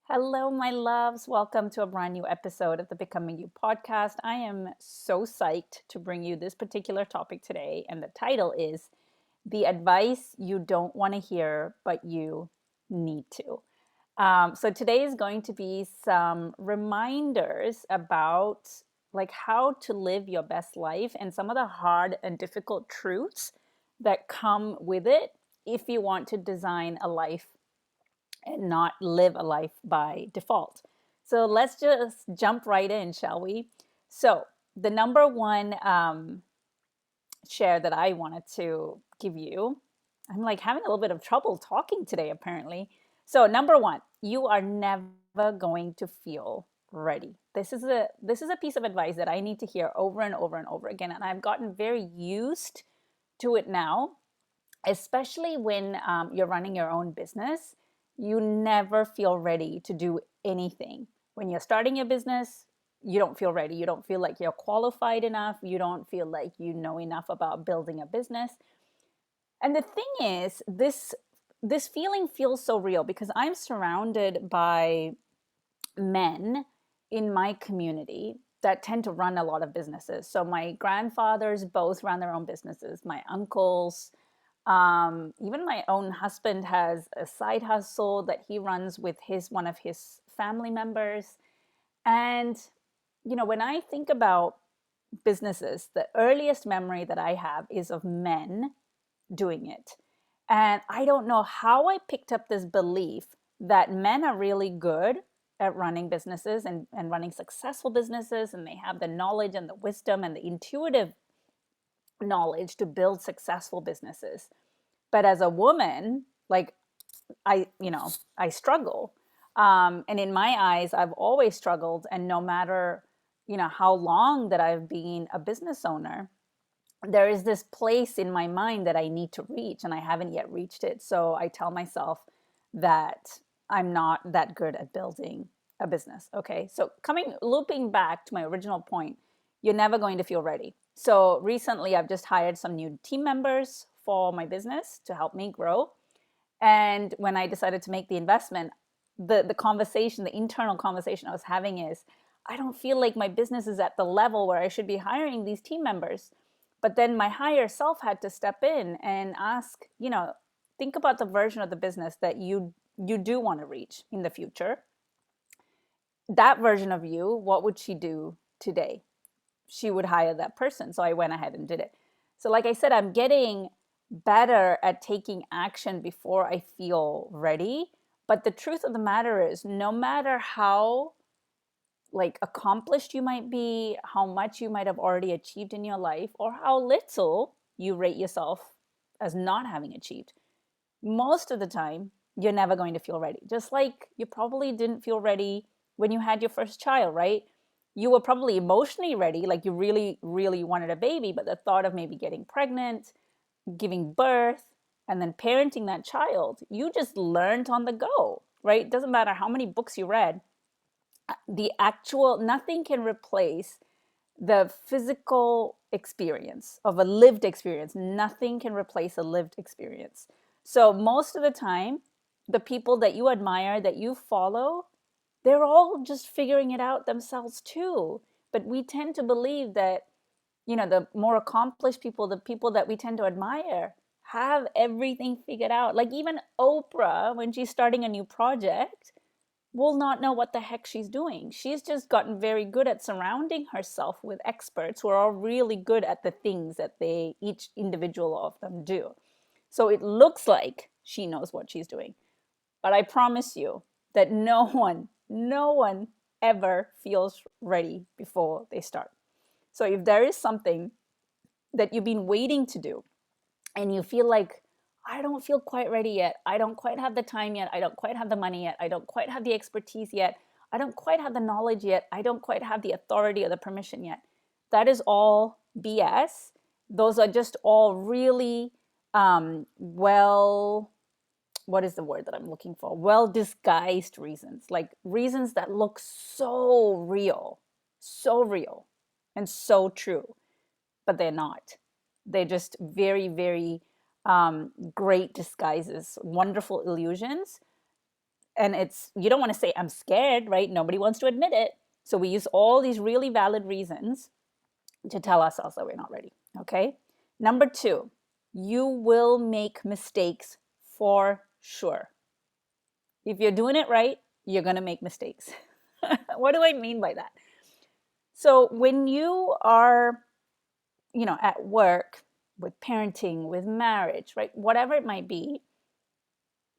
Hello, my loves. Welcome to a brand new episode of the Becoming You podcast. I am so psyched to bring you this particular topic today, and the title is The Advice You Don't Want to Hear, but You Need to. So today is going to be some reminders about like how to live your best life and some of the hard and difficult truths that come with it if you want to design a life and not live a life by default. So let's just jump right in, shall we? So, the number one share that I wanted to give you, I'm like having a little bit of trouble talking today, apparently. So, number one, you are never going to feel ready. This is a piece of advice that I need to hear over and over and over again, and I've gotten very used to it now, especially when you're running your own business. You never feel ready to do anything. When you're starting your business, you don't feel ready. You don't feel like you're qualified enough. You don't feel like you know enough about building a business. And the thing is, this feeling feels so real because I'm surrounded by men in my community that tend to run a lot of businesses. So my grandfathers both ran their own businesses. My uncles, even my own husband has a side hustle that he runs with his one of his family members. And when I think about businesses, the earliest memory that I have is of men doing it. And I don't know how I picked up this belief that men are really good at running businesses and running successful businesses, and they have the knowledge and the wisdom and the intuitive knowledge to build successful businesses. But as a woman, like I struggle. And in my eyes, I've always struggled. And no matter, how long that I've been a business owner, there is this place in my mind that I need to reach, and I haven't yet reached it. So I tell myself that I'm not that good at building a business. Okay. So looping back to my original point, you're never going to feel ready. So recently, I've just hired some new team members for my business to help me grow. And when I decided to make the investment, the conversation, the internal conversation I was having is, I don't feel like my business is at the level where I should be hiring these team members. But then my higher self had to step in and ask, think about the version of the business that you do want to reach in the future. That version of you, what would she do today? She would hire that person. So I went ahead and did it. So like I said, I'm getting better at taking action before I feel ready. But the truth of the matter is, no matter how like accomplished you might be, how much you might have already achieved in your life, or how little you rate yourself as not having achieved, most of the time you're never going to feel ready. Just like you probably didn't feel ready when you had your first child, right? You were probably emotionally ready, like you really, really wanted a baby, but the thought of maybe getting pregnant, giving birth, and then parenting that child, you just learned on the go, right? It doesn't matter how many books you read, the actual, nothing can replace the physical experience of a lived experience. Nothing can replace a lived experience. So most of the time, the people that you admire, that you follow, they're all just figuring it out themselves too. But we tend to believe that, the more accomplished people, the people that we tend to admire, have everything figured out. Like even Oprah, when she's starting a new project, will not know what the heck she's doing. She's just gotten very good at surrounding herself with experts who are all really good at the things that each individual of them do. So it looks like she knows what she's doing. But I promise you that no one ever feels ready before they start. So if there is something that you've been waiting to do and you feel like, I don't feel quite ready yet, I don't quite have the time yet, I don't quite have the money yet, I don't quite have the expertise yet, I don't quite have the knowledge yet, I don't quite have the authority or the permission yet, that is all BS. Those are just all really well, what is the word that I'm looking for? Well disguised reasons, like reasons that look so real, and so true, but they're not. They're just very, very great disguises, wonderful illusions. And it's, you don't want to say, I'm scared, right? Nobody wants to admit it. So we use all these really valid reasons to tell ourselves that we're not ready. Okay. Number two, you will make mistakes for sure. If you're doing it right, you're going to make mistakes. What do I mean by that? So when you are, at work, with parenting, with marriage, right? Whatever it might be,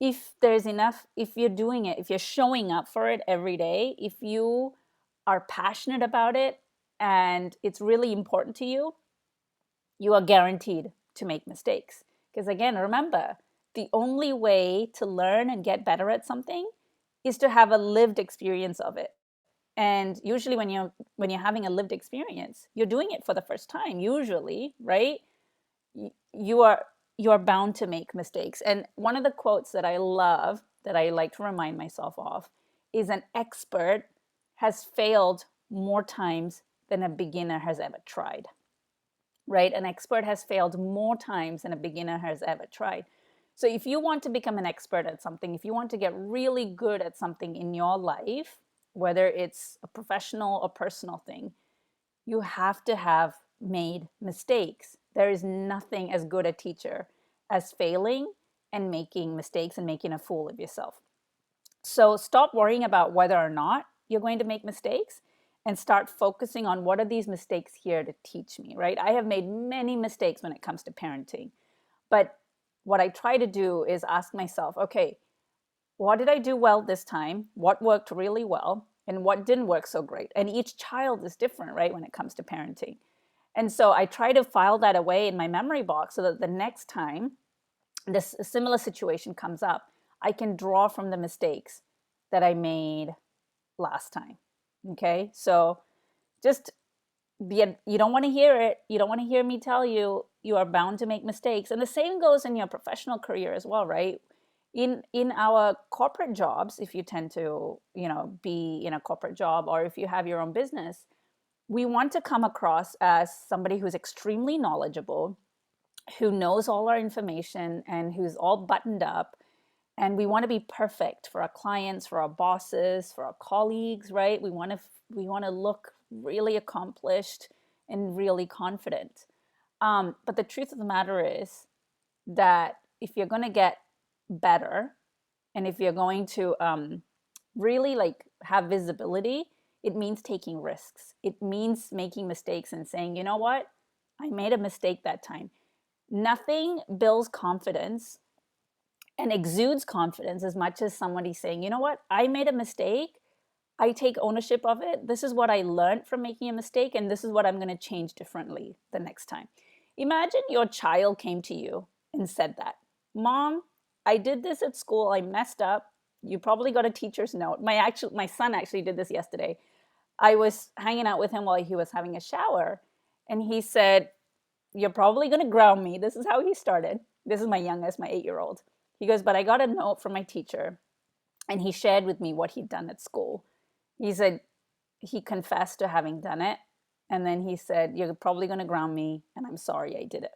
if there's enough, if you're doing it, if you're showing up for it every day, if you are passionate about it and it's really important to you, you are guaranteed to make mistakes. Because again, remember, the only way to learn and get better at something is to have a lived experience of it. And usually when you're having a lived experience, you're doing it for the first time, usually, right? You are bound to make mistakes. And one of the quotes that I love, that I like to remind myself of, is an expert has failed more times than a beginner has ever tried. Right? An expert has failed more times than a beginner has ever tried. So if you want to become an expert at something, if you want to get really good at something in your life, whether it's a professional or personal thing, you have to have made mistakes. There is nothing as good a teacher as failing and making mistakes and making a fool of yourself. So stop worrying about whether or not you're going to make mistakes and start focusing on what are these mistakes here to teach me, right? I have made many mistakes when it comes to parenting. But what I try to do is ask myself, okay, what did I do well this time? What worked really well? And what didn't work so great? And each child is different, right, when it comes to parenting. And so I try to file that away in my memory box so that the next time this similar situation comes up, I can draw from the mistakes that I made last time. Okay, so just you don't want to hear it. You don't want to hear me tell you you are bound to make mistakes. And the same goes in your professional career as well, right? In our corporate jobs, if you tend to, be in a corporate job, or if you have your own business, we want to come across as somebody who's extremely knowledgeable, who knows all our information and who's all buttoned up. And we want to be perfect for our clients, for our bosses, for our colleagues, right? We want to look really accomplished and really confident. But the truth of the matter is that if you're going to get better, and if you're going to really like have visibility, it means taking risks. It means making mistakes and saying, you know what, I made a mistake that time. Nothing builds confidence and exudes confidence as much as somebody saying, you know what, I made a mistake. I take ownership of it. This is what I learned from making a mistake, and this is what I'm going to change differently the next time. Imagine your child came to you and said that, Mom, I did this at school. I messed up. You probably got a teacher's note. My son actually did this yesterday. I was hanging out with him while he was having a shower, and he said, you're probably going to ground me. This is how he started. This is my youngest, my 8-year-old. He goes, but I got a note from my teacher, and he shared with me what he'd done at school. He said he confessed to having done it. And then he said, you're probably going to ground me, and I'm sorry I did it.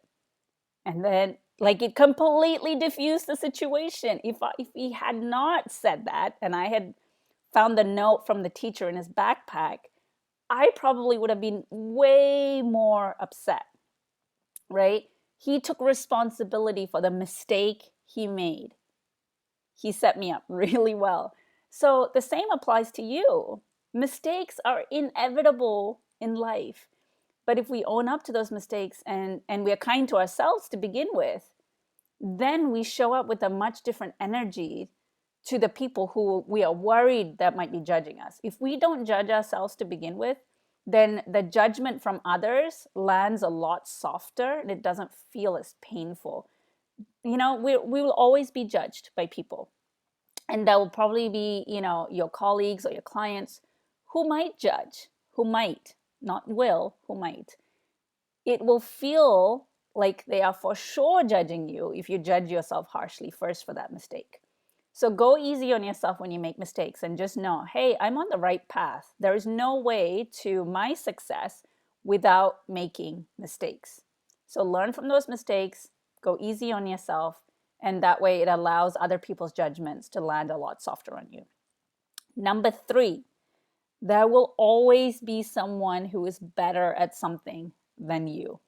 And then, like, it completely diffused the situation. If he had not said that, and I had found the note from the teacher in his backpack, I probably would have been way more upset, right? He took responsibility for the mistake he made. He set me up really well. So the same applies to you. Mistakes are inevitable in life. But if we own up to those mistakes and we're kind to ourselves to begin with, then we show up with a much different energy to the people who we are worried that might be judging us. If we don't judge ourselves to begin with, then the judgment from others lands a lot softer and it doesn't feel as painful. We will always be judged by people. And that will probably be, your colleagues or your clients who might judge, who might, not will, who might. It will feel like they are for sure judging you if you judge yourself harshly first for that mistake. So go easy on yourself when you make mistakes and just know, hey, I'm on the right path. There is no way to my success without making mistakes. So learn from those mistakes, go easy on yourself, And that way it allows other people's judgments to land a lot softer on you. Number three, there will always be someone who is better at something than you.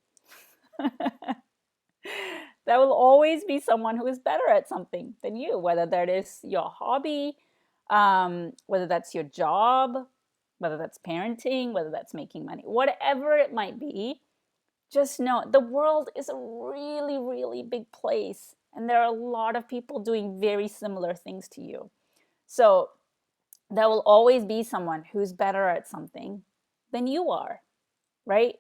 There will always be someone who is better at something than you, whether that is your hobby, whether that's your job, whether that's parenting, whether that's making money, whatever it might be. Just know the world is a really, really big place, and there are a lot of people doing very similar things to you. So there will always be someone who's better at something than you are, right?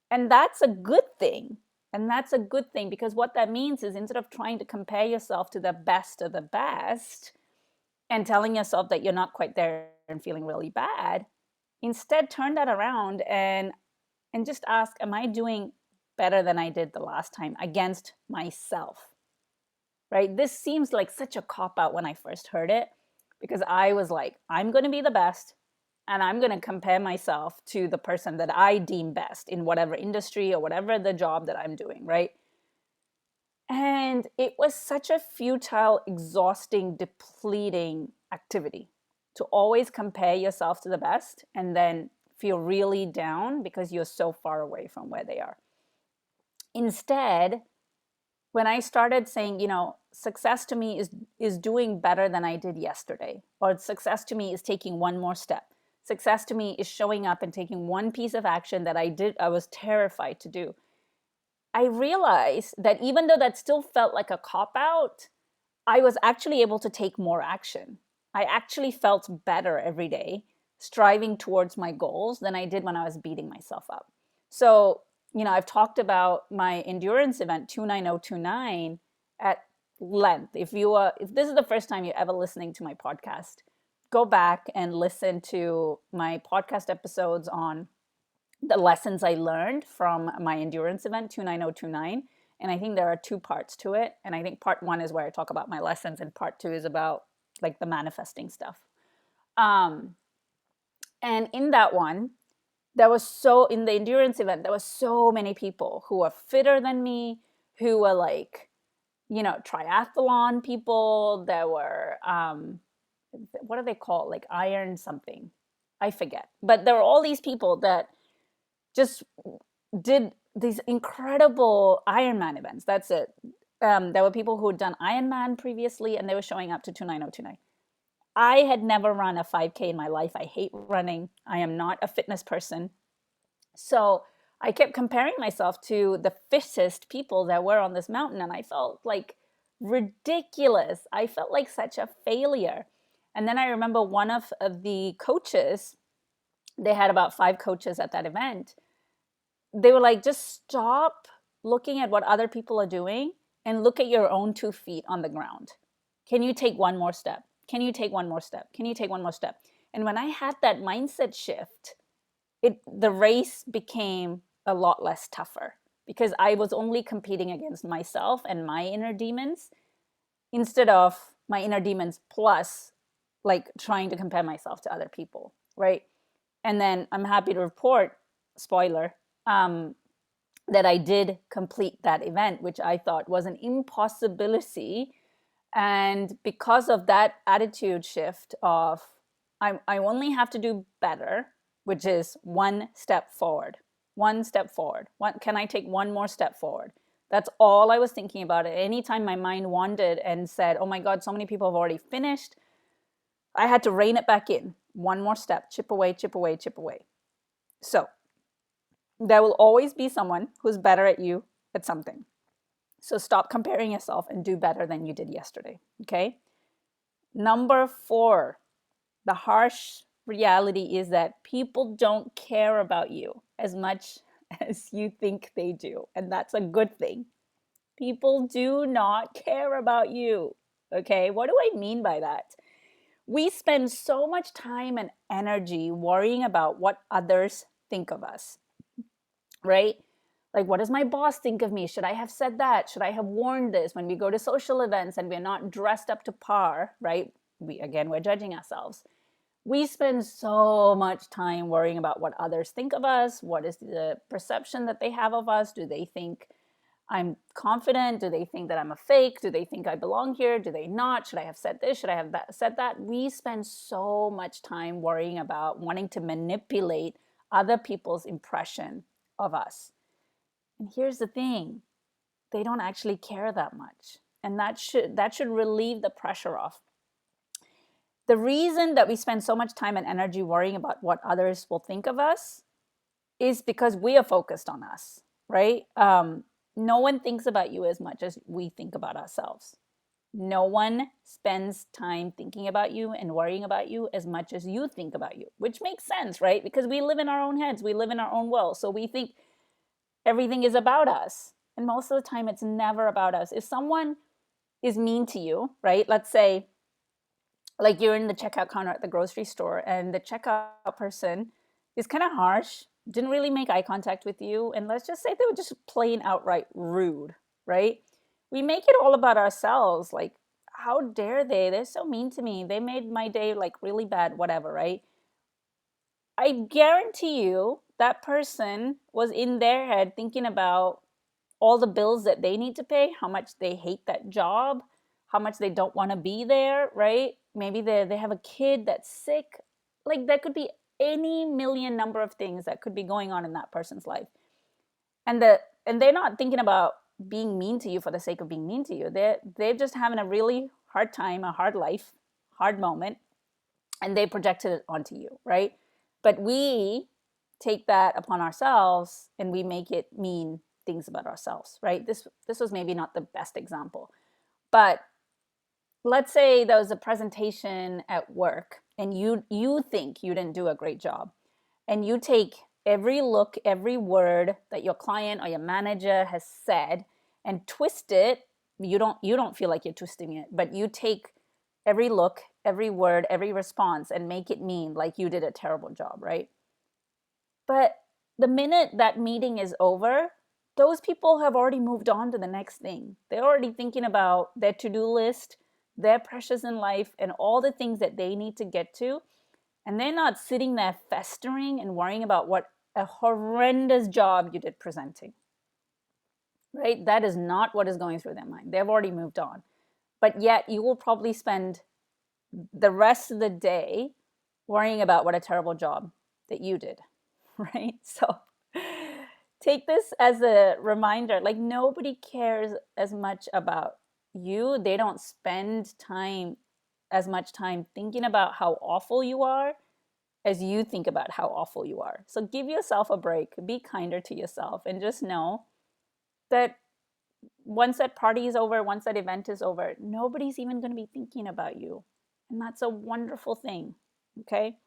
And that's a good thing. And that's a good thing, because what that means is, instead of trying to compare yourself to the best of the best and telling yourself that you're not quite there and feeling really bad, instead turn that around and just ask, am I doing better than I did the last time against myself? Right? This seems like such a cop out when I first heard it, because I was like, I'm going to be the best, and I'm going to compare myself to the person that I deem best in whatever industry or whatever the job that I'm doing, right? And it was such a futile, exhausting, depleting activity to always compare yourself to the best and then feel really down because you're so far away from where they are. Instead, when I started saying, success to me is doing better than I did yesterday, or success to me is taking one more step. Success to me is showing up and taking one piece of action that I was terrified to do. I realized that even though that still felt like a cop out, I was actually able to take more action. I actually felt better every day, striving towards my goals, than I did when I was beating myself up. So, I've talked about my endurance event 29029 at length. If this is the first time you're ever listening to my podcast, go back and listen to my podcast episodes on the lessons I learned from my endurance event 29029. And I think there are two parts to it. And I think part one is where I talk about my lessons, and part two is about like the manifesting stuff. And in that one, in the endurance event, there was so many people who were fitter than me, who were like, triathlon people. There were, what do they call it? Like iron something. I forget. But there were all these people that just did these incredible Ironman events. That's it. There were people who had done Ironman previously, and they were showing up to 29029. I had never run a 5K in my life. I hate running. I am not a fitness person. So I kept comparing myself to the fittest people that were on this mountain, and I felt like ridiculous. I felt like such a failure. And then I remember one of the coaches, they had about 5 coaches at that event. They were like, just stop looking at what other people are doing and look at your own 2 feet on the ground. Can you take one more step? Can you take one more step? Can you take one more step? And when I had that mindset shift, the race became a lot less tougher, because I was only competing against myself and my inner demons, instead of my inner demons plus like trying to compare myself to other people, right? And then I'm happy to report, spoiler, that I did complete that event, which I thought was an impossibility. And because of that attitude shift of I only have to do better, which is one step forward, one step forward. Can I take one more step forward? That's all I was thinking about. Anytime my mind wandered and said, oh my God, so many people have already finished, I had to rein it back in. One more step, chip away, chip away, chip away. So there will always be someone who's better at you at something. So stop comparing yourself and do better than you did yesterday, okay? Number 4, the harsh reality is that people don't care about you as much as you think they do. And that's a good thing. People do not care about you, okay? What do I mean by that? We spend so much time and energy worrying about what others think of us, right? Like, what does my boss think of me? Should I have said that? Should I have worn this? When we go to social events and we're not dressed up to par, right? We're judging ourselves. We spend so much time worrying about what others think of us. What is the perception that they have of us? Do they think I'm confident? Do they think that I'm a fake? Do they think I belong here? Do they not? Should I have said this? Should I have said that? We spend so much time worrying about wanting to manipulate other people's impression of us. And here's the thing, they don't actually care that much. And that should relieve the pressure off. The reason that we spend so much time and energy worrying about what others will think of us is because we are focused on us, right? No one thinks about you as much as we think about ourselves. No one spends time thinking about you and worrying about you as much as you think about you, which makes sense, right? Because we live in our own heads, we live in our own world. So we think everything is about us. And most of the time, it's never about us. If someone is mean to you, right? Let's say, like you're in the checkout counter at the grocery store and the checkout person is kind of harsh, didn't really make eye contact with you, and let's just say they were just plain outright rude, right? We make it all about ourselves. Like, how dare they? They're so mean to me. They made my day like really bad, whatever, right? I guarantee you that person was in their head thinking about all the bills that they need to pay, how much they hate that job, how much they don't want to be there, right? Maybe they have a kid that's sick. Like that could be any million number of things that could be going on in that person's life. And they're not thinking about being mean to you for the sake of being mean to you. They're just having a really hard time, a hard life, hard moment, and they projected it onto you, right? But we take that upon ourselves and we make it mean things about ourselves, right? This was maybe not the best example, but let's say there was a presentation at work and you think you didn't do a great job, and you take every look, every word that your client or your manager has said and twist it. You don't feel like you're twisting it, but you take every look, every word, every response and make it mean like you did a terrible job, right? But the minute that meeting is over, those people have already moved on to the next thing. They're already thinking about their to-do list, their pressures in life, and all the things that they need to get to. And they're not sitting there festering and worrying about what a horrendous job you did presenting, right? That is not what is going through their mind. They've already moved on. But yet you will probably spend the rest of the day worrying about what a terrible job that you did, right? So take this as a reminder, like nobody cares as much about you. They don't spend time as much time thinking about how awful you are as you think about how awful you are. So give yourself a break, be kinder to yourself, and just know that once that party is over, once that event is over, nobody's even going to be thinking about you. And that's a wonderful thing, okay?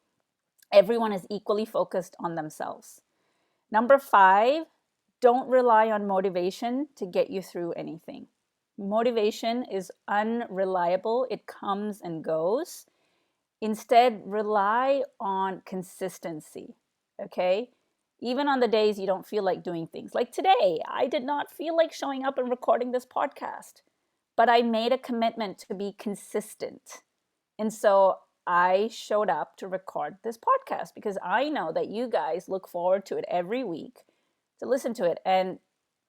Everyone is equally focused on themselves. Number 5, don't rely on motivation to get you through anything. Motivation is unreliable, it comes and goes. Instead, rely on consistency, okay? Even on the days you don't feel like doing things. Like today, I did not feel like showing up and recording this podcast, but I made a commitment to be consistent. And so I showed up to record this podcast because I know that you guys look forward to it every week to listen to it. And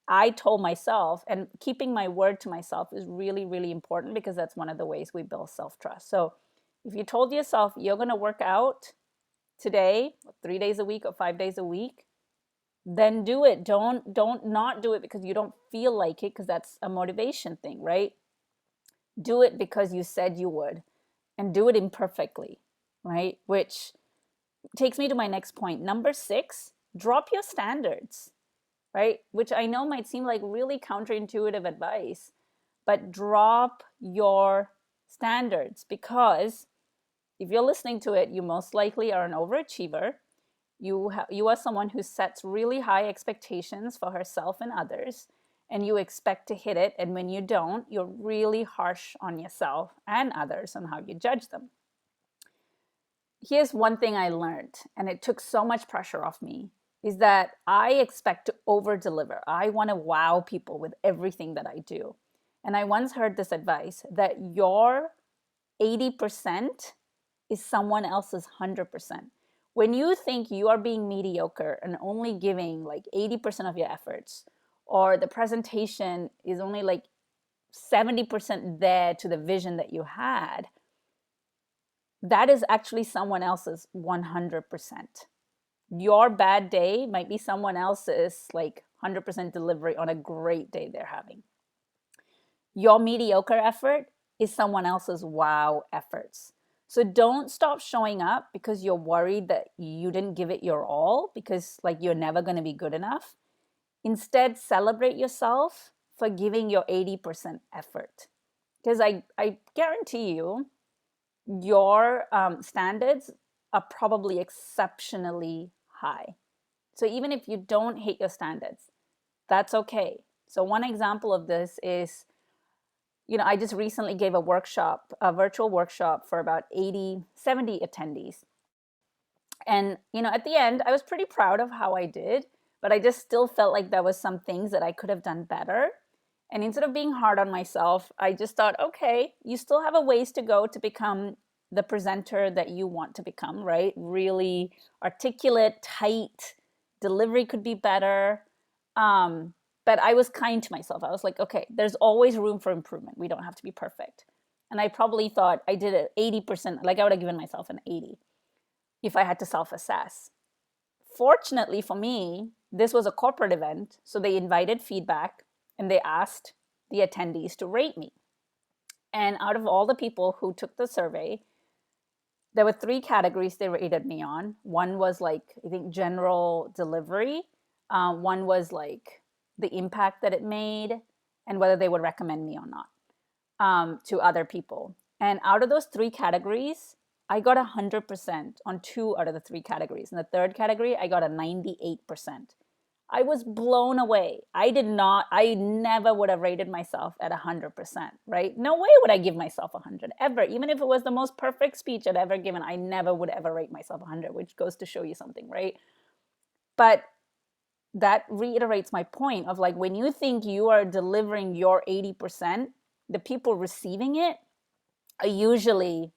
I told myself, and keeping my word to myself is really, really important because that's one of the ways we build self-trust. So if you told yourself you're going to work out today, 3 days a week or 5 days a week, then do it. Don't not do it because you don't feel like it, because that's a motivation thing, right? Do it because you said you would, and do it imperfectly, right? Which takes me to my next point. Number 6, drop your standards, right? Which I know might seem like really counterintuitive advice, but drop your standards, because if you're listening to it, you most likely are an overachiever. You are someone who sets really high expectations for herself and others, and you expect to hit it. And when you don't, you're really harsh on yourself and others on how you judge them. Here's one thing I learned, and it took so much pressure off me, is that I expect to over deliver. I want to wow people with everything that I do. And I once heard this advice that your 80% is someone else's 100%. When you think you are being mediocre and only giving like 80% of your efforts, or the presentation is only like 70% there to the vision that you had, that is actually someone else's 100%. Your bad day might be someone else's like 100% delivery on a great day they're having. Your mediocre effort is someone else's wow efforts. So don't stop showing up because you're worried that you didn't give it your all, because like you're never going to be good enough. Instead, celebrate yourself for giving your 80% effort. Because I guarantee you, your standards are probably exceptionally high. So even if you don't hit your standards, that's okay. So one example of this is, I just recently gave a workshop, a virtual workshop for about 80, 70 attendees. And, at the end, I was pretty proud of how I did, but I just still felt like there was some things that I could have done better. And instead of being hard on myself, I just thought, okay, you still have a ways to go to become the presenter that you want to become, right? Really articulate, tight, delivery could be better. But I was kind to myself. I was like, okay, there's always room for improvement. We don't have to be perfect. And I probably thought I did it 80%, like I would have given myself an 80 if I had to self assess. Fortunately for me, this was a corporate event, so they invited feedback and they asked the attendees to rate me. And out of all the people who took the survey, there were 3 categories they rated me on. One was like, I think, general delivery. One was like the impact that it made and whether they would recommend me or not to other people. And out of those 3 categories, I got 100% on 2 out of the 3 categories. In the third category, I got a 98%. I was blown away. I never would have rated myself at 100%, right? No way would I give myself 100 ever. Even if it was the most perfect speech I'd ever given, I never would ever rate myself 100, which goes to show you something, right? But that reiterates my point of like, when you think you are delivering your 80%, the people receiving it are usually,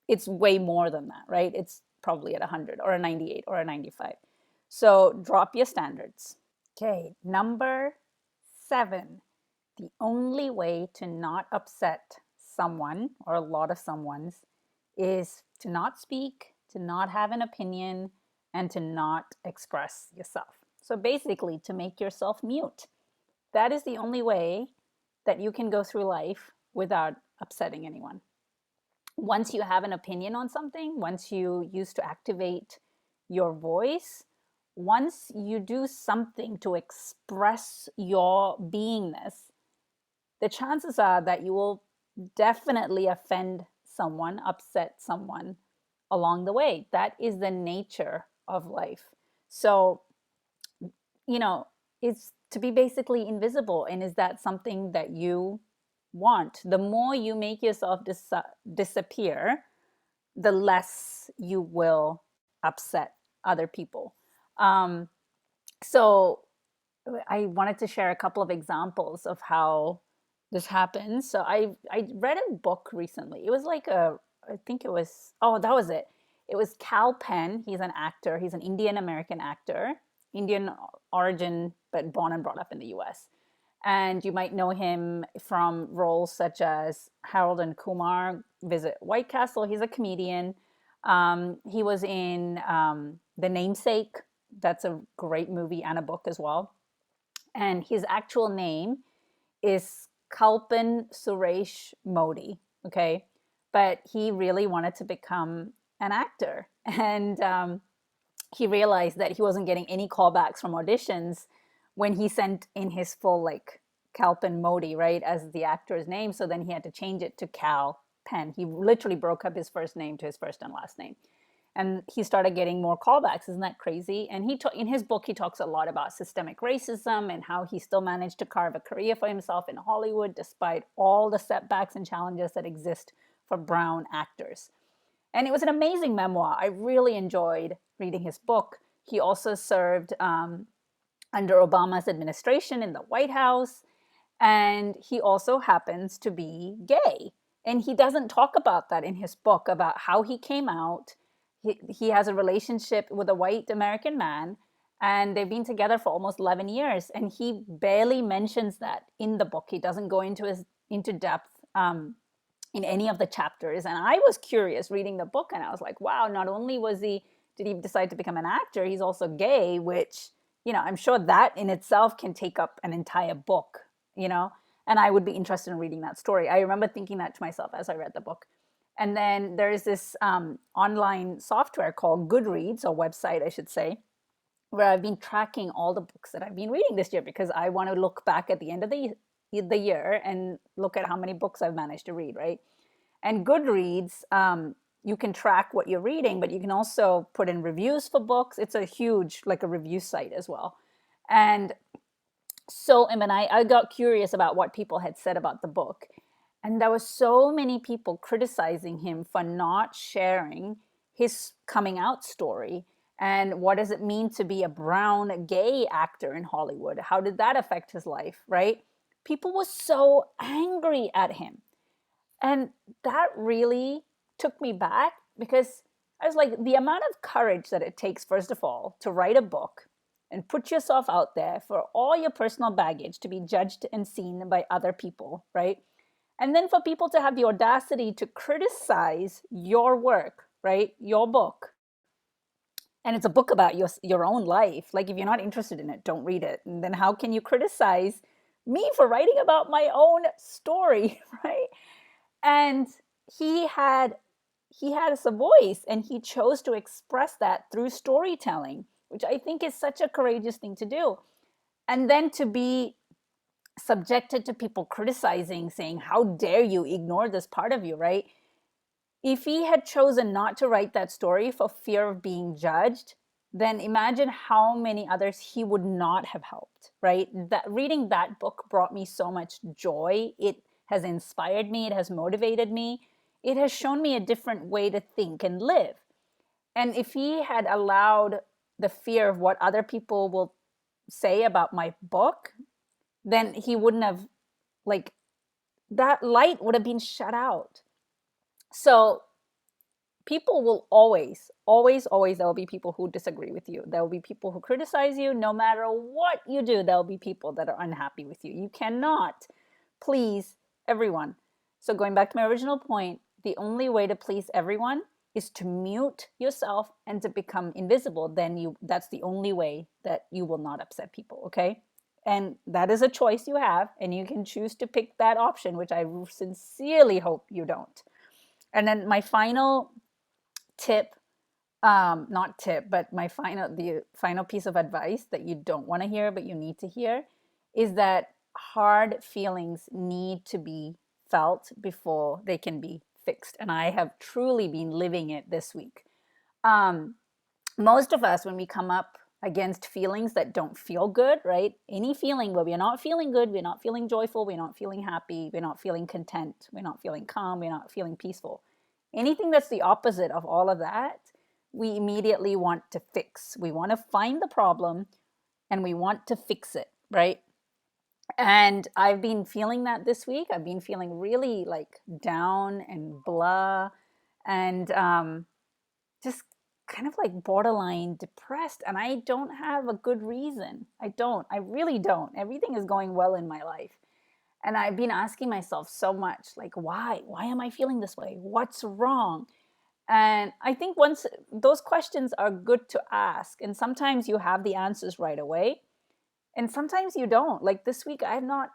it's way more than that, right? It's probably at 100 or a 98 or a 95. So drop your standards. Okay, number 7. The only way to not upset someone or a lot of someone's is to not speak, to not have an opinion, and to not express yourself. So basically, to make yourself mute. That is the only way that you can go through life without upsetting anyone. Once you have an opinion on something, once you used to activate your voice, once you do something to express your beingness, the chances are that you will definitely offend someone, upset someone along the way. That is the nature of life. So, you know, it's to be basically invisible. And is that something that you want? The more you make yourself disappear, the less you will upset other people. Um, so I wanted to share a couple of examples of how this happens. So I read a book recently. It was like I think it was, oh, that was it. It was Cal Penn. He's an actor. He's an Indian American actor, Indian origin, but born and brought up in the US. And you might know him from roles such as Harold and Kumar Visit White Castle. He's a comedian. He was in The Namesake. That's a great movie and a book as well. And his actual name is Kalpan Suresh Modi. Okay. But he really wanted to become an actor. And he realized that he wasn't getting any callbacks from auditions when he sent in his full, like, Kalpan Modi, right, as the actor's name. So then he had to change it to Cal Penn. He literally broke up his first name to his first and last name. And he started getting more callbacks. Isn't that crazy? And in his book, he talks a lot about systemic racism and how he still managed to carve a career for himself in Hollywood despite all the setbacks and challenges that exist for brown actors. And it was an amazing memoir. I really enjoyed reading his book. He also served under Obama's administration in the White House. And he also happens to be gay. And he doesn't talk about that in his book, about how he came out. He has a relationship with a white American man. And they've been together for almost 11 years. And he barely mentions that in the book. He doesn't go into depth in any of the chapters. And I was curious reading the book, and I was like, wow, not only did he decide to become an actor, he's also gay, which, I'm sure that in itself can take up an entire book, you know, and I would be interested in reading that story. I remember thinking that to myself as I read the book. And then there's this online software called Goodreads, or website, I should say, where I've been tracking all the books that I've been reading this year, because I want to look back at the end of the year and look at how many books I've managed to read, right? And Goodreads, you can track what you're reading, but you can also put in reviews for books. It's a huge, like a review site as well. And so, I mean, I got curious about what people had said about the book. And there were so many people criticizing him for not sharing his coming out story. And what does it mean to be a brown gay actor in Hollywood? How did that affect his life, right? People were so angry at him. And that really took me back, because I was like, the amount of courage that it takes, first of all, to write a book and put yourself out there for all your personal baggage to be judged and seen by other people, right? And then for people to have the audacity to criticize your work, right? Your book. And it's a book about your own life. Like, if you're not interested in it, don't read it. And then how can you criticize me for writing about my own story, right? And he had he has a voice, and he chose to express that through storytelling, which I think is such a courageous thing to do. And then to be subjected to people criticizing, saying, how dare you ignore this part of you, right? If he had chosen not to write that story for fear of being judged, then imagine how many others he would not have helped, right? That reading that book brought me so much joy. It has inspired me, it has motivated me, it has shown me a different way to think and live. And if he had allowed the fear of what other people will say about my book, then he wouldn't have, like, that light would have been shut out. So people will always, there will be people who disagree with you. There will be people who criticize you. No matter what you do, there will be people that are unhappy with you. You cannot please everyone. So going back to my original point, the only way to please everyone is to mute yourself and to become invisible. Then that's the only way that you will not upset people, okay? And that is a choice you have, and you can choose to pick that option, which I sincerely hope you don't. And then my final tip, not tip, but the final piece of advice that you don't want to hear but you need to hear, is that hard feelings need to be felt before they can be fixed. And I have truly been living it this week. um, Most of us, when we come up against feelings that don't feel good, right? Any feeling where we're not feeling good, we're not feeling joyful, we're not feeling happy, we're not feeling content, we're not feeling calm, we're not feeling peaceful. Anything that's the opposite of all of that, we immediately want to fix. We want to find the problem and we want to fix it, right? And I've been feeling that this week. I've been feeling really like down and blah, and just kind of like borderline depressed. And I don't have a good reason. I really don't. Everything is going well in my life. And I've been asking myself so much, like, why am I feeling this way? What's wrong? And I think once those questions are good to ask, and sometimes you have the answers right away, and sometimes you don't. Like this week, I have not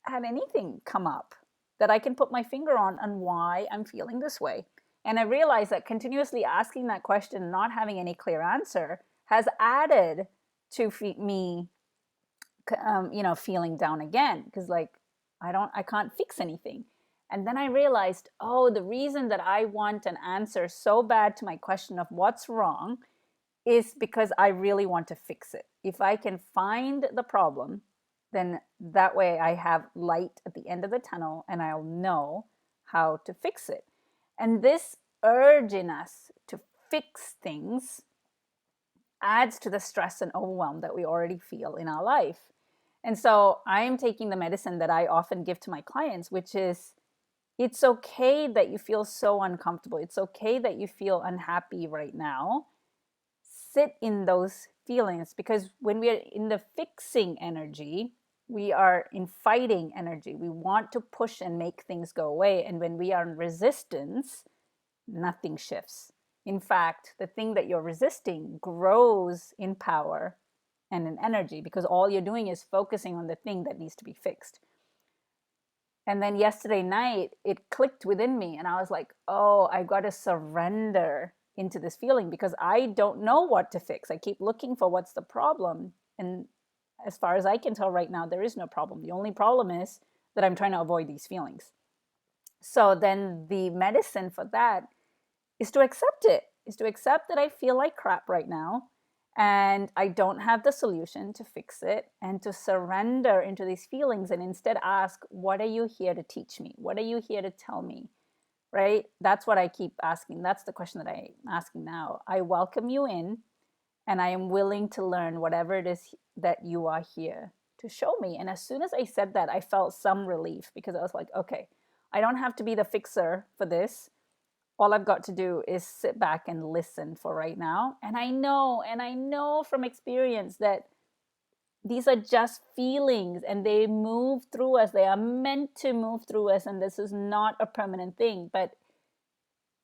had anything come up that I can put my finger on why I'm feeling this way. And I realized that continuously asking that question, not having any clear answer, has added to me, feeling down again, because like I can't fix anything. And then I realized, oh, the reason that I want an answer so bad to my question of what's wrong is because I really want to fix it. If I can find the problem, then that way I have light at the end of the tunnel and I'll know how to fix it. And this urge in us to fix things adds to the stress and overwhelm that we already feel in our life. And so I am taking the medicine that I often give to my clients, which is, it's okay that you feel so uncomfortable. It's okay that you feel unhappy right now. Sit in those feelings, because when we are in the fixing energy, we are in fighting energy. We want to push and make things go away. And when we are in resistance, nothing shifts. In fact, the thing that you're resisting grows in power and in energy, because all you're doing is focusing on the thing that needs to be fixed. And then yesterday night, it clicked within me, and I was like, oh, I got to surrender into this feeling because I don't know what to fix. I keep looking for what's the problem. And as far as I can tell right now, there is no problem. The only problem is that I'm trying to avoid these feelings. So then the medicine for that is to accept it, is to accept that I feel like crap right now and I don't have the solution to fix it, and to surrender into these feelings and instead ask, what are you here to teach me? What are you here to tell me? Right? That's what I keep asking. That's the question that I'm asking now. I welcome you in, and I am willing to learn whatever it is that you are here to show me. And as soon as I said that, I felt some relief, because I was like, okay, I don't have to be the fixer for this. All I've got to do is sit back and listen for right now. And I know from experience that these are just feelings and they move through us. They are meant to move through us. And this is not a permanent thing. But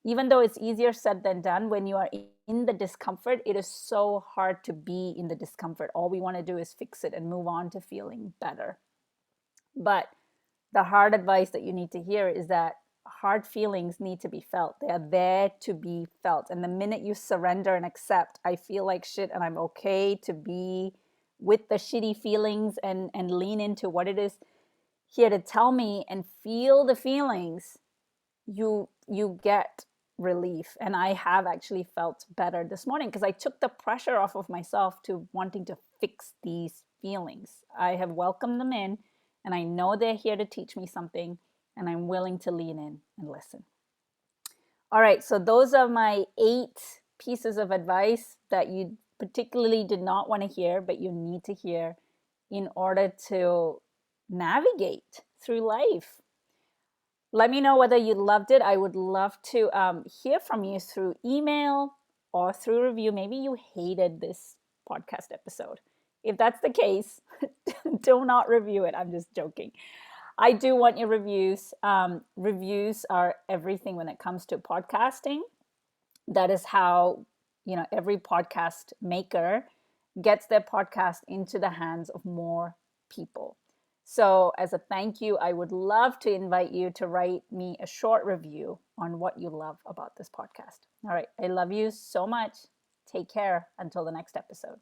even though it's easier said than done, when you are in the discomfort, it is so hard to be in the discomfort. All we want to do is fix it and move on to feeling better. But the hard advice that you need to hear is that hard feelings need to be felt. They are there to be felt. And the minute you surrender and accept, I feel like shit and I'm okay to be with the shitty feelings, and lean into what it is here to tell me and feel the feelings, you get relief. And I have actually felt better this morning because I took the pressure off of myself to wanting to fix these feelings. I have welcomed them in, and I know they're here to teach me something, and I'm willing to lean in and listen. All right, so those are my 8 pieces of advice that you particularly did not want to hear, but you need to hear in order to navigate through life. Let me know whether you loved it. I would love to hear from you through email or through review. Maybe you hated this podcast episode. If that's the case, do not review it. I'm just joking. I do want your reviews. Reviews are everything when it comes to podcasting. That is how, every podcast maker gets their podcast into the hands of more people. So as a thank you, I would love to invite you to write me a short review on what you love about this podcast. All right. I love you so much. Take care until the next episode.